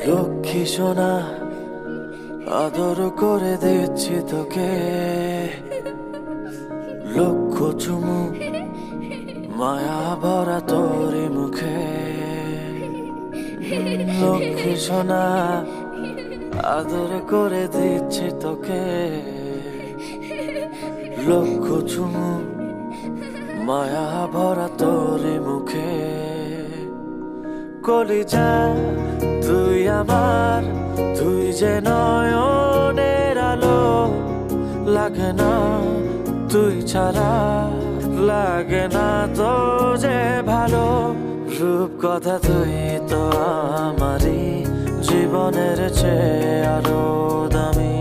লক্ষ্মী সোনা আদর করে দিচ্ছি তোকে, লক্ষ চুমু মায়া ভরা তোরি মুখে। লক্ষ্মী সোনা আদর করে দিচ্ছি তোকে, লক্ষ চুমু মায়া ভরা তোরি মুখে। কলিজা তুই আমার, তুই যে নয়নের আলো, লাগে না তুই ছাড়া, লাগে না তো যে ভালো। রূপ কথা তুই তো আমারই জীবনের চেয়ে আরো দামি,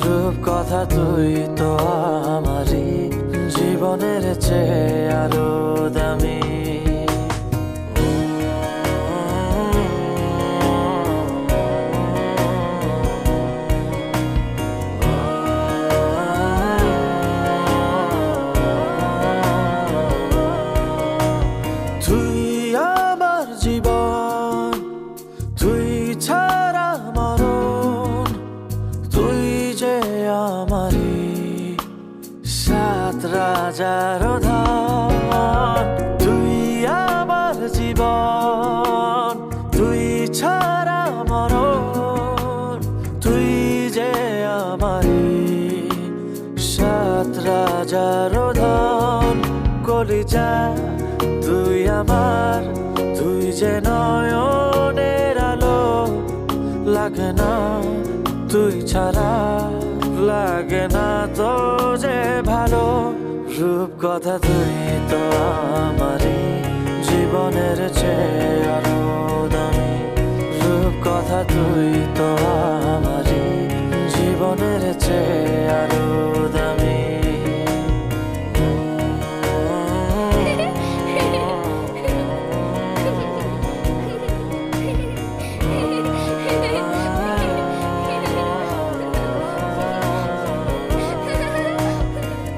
রূপ কথা তুই তো আমারই জীবনের চেয়ে আরো দামি। তুই আমার জীবন, তুই ছাড়া মরণ, তুই যে আমারই সাত রাজার ধন। তুই আমার জীবন, তুই ছাড়া মরণ, তুই যে আমারই সাত রাজার ধন। কলিজা তুই আমার, তুই যে নয়নের আলো, লাগে না তুই ছাড়া, লাগে না তো যে ভালো। রূপ কথা তুই তো আমারই জীবনের চেয়ে আরো দামি, রূপ কথা তুই তো আমারই জীবনের চেয়ে আরো দামি।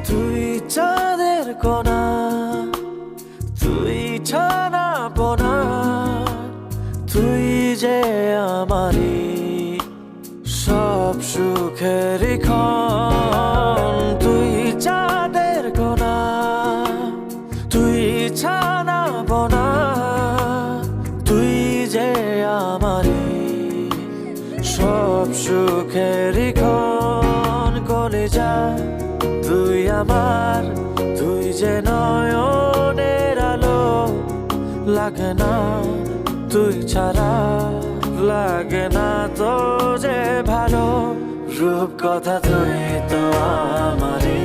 তুই চাঁদের কোনা, তুই ছানা পোনা, তুই যে আমারই সব সুখের ক্ষণ। তুই চাঁদের কোনা, তুই ছানা পোনা, তুই যে আমারই সব সুখের ক্ষণ। কলিজা তুই আমার, তুই যে নয়নের আলো, লাগে না তুই ছাড়া, লাগে না তো যে ভালো। রূপ কথা তুই তো আমারই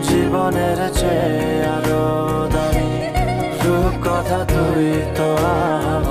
জীবনের চেয়ে আরো দামি, রূপ কথা তুই তো আমার।